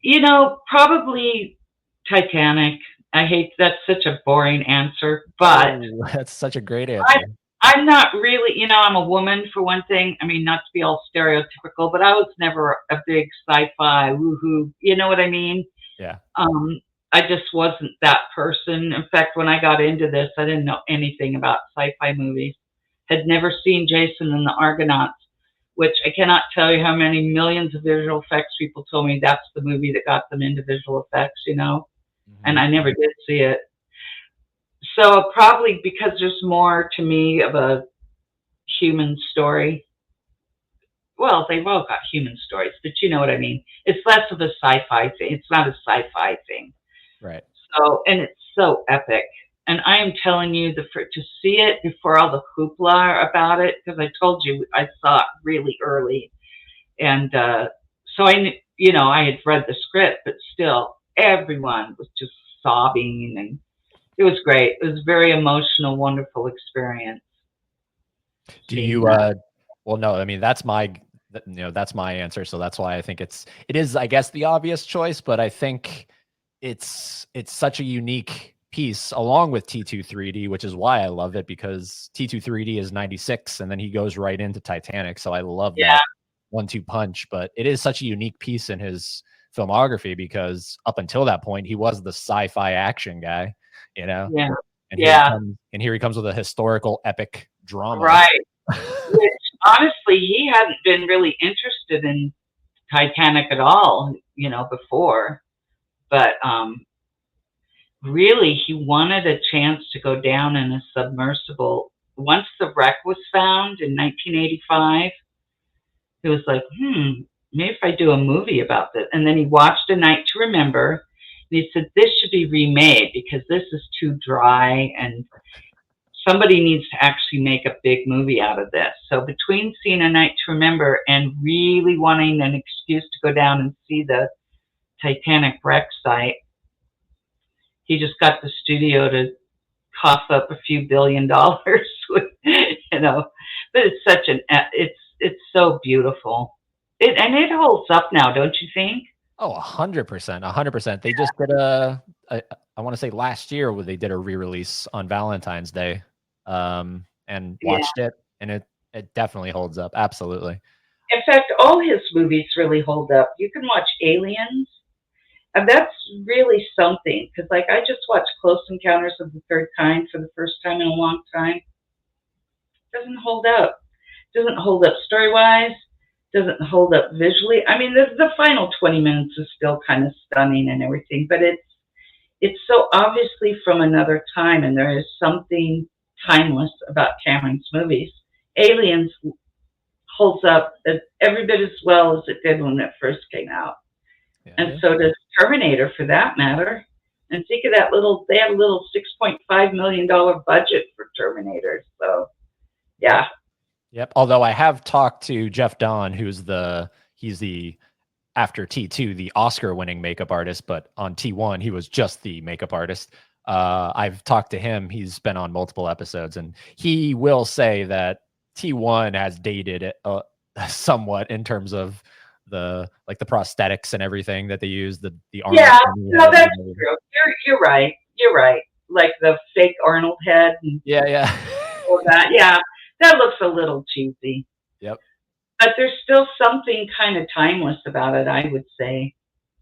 You know, probably Titanic. I hate that's such a boring answer, but that's such a great answer. I'm not really, you know, I'm a woman for one thing. I mean, not to be all stereotypical, but I was never a big sci-fi woohoo. You know what I mean? Yeah. I just wasn't that person. In fact, when I got into this, I didn't know anything about sci-fi movies. Had never seen Jason and the Argonauts, which I cannot tell you how many millions of visual effects people told me that's the movie that got them into visual effects, you know? And I never did see it. So probably because there's more to me of a human story. Well, they've all got human stories, but you know what I mean. It's less of a sci-fi thing. It's not a sci-fi thing. Right. So, and it's so epic. And I am telling you, to see it before all the hoopla about it, because I told you I saw it really early, and so you know, I had read the script, but still, everyone was just sobbing, and it was great. It was a very emotional, wonderful experience. Do you? Well, no. I mean, that's my answer. So that's why I think it is, I guess, the obvious choice. But I think it's such a unique piece, along with T2 3D, which is why I love it, because T2 3D is 96, and then he goes right into Titanic. So I love that 1-2 punch. But it is such a unique piece in his filmography, because up until that point, he was the sci-fi action guy, you know. Yeah. And here he comes with a historical epic drama. Right. Which, honestly, he hadn't been really interested in Titanic at all, you know, before. But really, he wanted a chance to go down in a submersible. Once the wreck was found in 1985, he was like, maybe if I do a movie about this. And then he watched A Night to Remember, and he said, this should be remade because this is too dry, and somebody needs to actually make a big movie out of this. So between seeing A Night to Remember and really wanting an excuse to go down and see the Titanic wreck site, he just got the studio to cough up a few $1 billion with, you know, but it's such it's so beautiful. And it holds up now, don't you think? Oh, 100%, 100%. They just did I want to say last year where they did a re-release on Valentine's Day, and watched it, and it definitely holds up. Absolutely. In fact, all his movies really hold up. You can watch Aliens, and that's really something, because like I just watched Close Encounters of the Third Kind for the first time in a long time. It doesn't hold up. It doesn't hold up story-wise. Doesn't hold up visually. I mean, the final 20 minutes is still kind of stunning and everything, but it's so obviously from another time, and there is something timeless about Cameron's movies. Aliens holds up every bit as well as it did when it first came out. Yeah, and so does Terminator, for that matter. And think of they had a little $6.5 million budget for Terminator. So Yeah. Yep. Although I have talked to Jeff Don, he's the after T2, the Oscar-winning makeup artist, but on T1, he was just the makeup artist. I've talked to him. He's been on multiple episodes, and he will say that T1 has dated it somewhat in terms of the prosthetics and everything that they use, the Arnold. Yeah, no, that's true. You're right. You're right. Like the fake Arnold head and Yeah. all that. Yeah, that looks a little cheesy. Yep. But there's still something kind of timeless about it, I would say.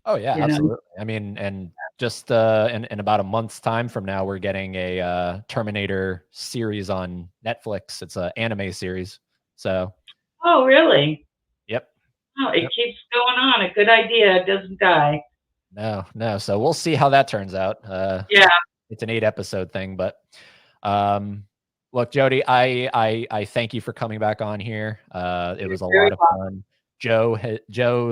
Oh yeah, You know? absolutely. I mean, and just in about a month's time from now, we're getting a Terminator series on Netflix. It's an anime series. So, Oh, really? yep. Oh, it Yep. keeps going on. A good idea. It doesn't die. No. So we'll see how that turns out. Yeah. It's an 8-episode thing, but look, Jody, I thank you for coming back on here. It was a lot of fun. Joe,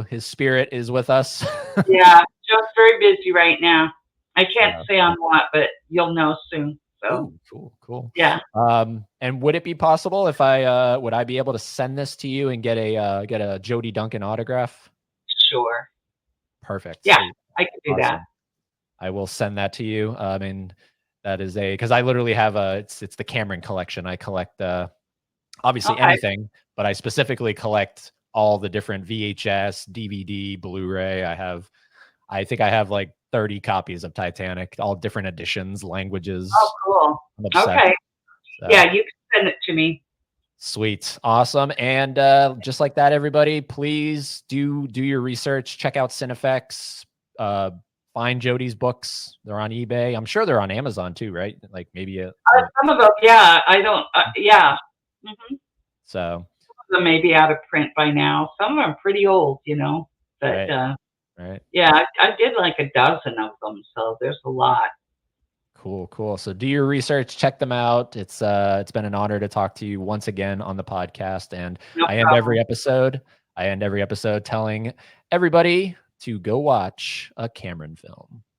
his spirit is with us. Yeah, Joe's very busy right now. I can't say on what, but you'll know soon. So cool. Yeah. And would it be possible if would I be able to send this to you and get a Jody Duncan autograph? Sure. Perfect. Yeah, Sweet. I can do that. I will send that to you. And that is because I literally have it's the Cameron collection. I collect obviously anything, but I specifically collect all the different VHS, DVD, Blu-ray. I think I have like 30 copies of Titanic, all different editions, languages. Oh, cool. Okay. So. Yeah, you can send it to me. Sweet. Awesome. And just like that, everybody, please do your research. Check out Cinefx. Find Jody's books. They're on eBay. I'm sure they're on Amazon too, right? Like maybe some of them. Yeah, I don't. Yeah. Mm-hmm. So some of them may be out of print by now. Some of them are pretty old, But right. Yeah, I did like a dozen of them, so there's a lot. Cool. So do your research, check them out. It's been an honor to talk to you once again on the podcast. And I end every episode telling everybody to go watch a Cameron film.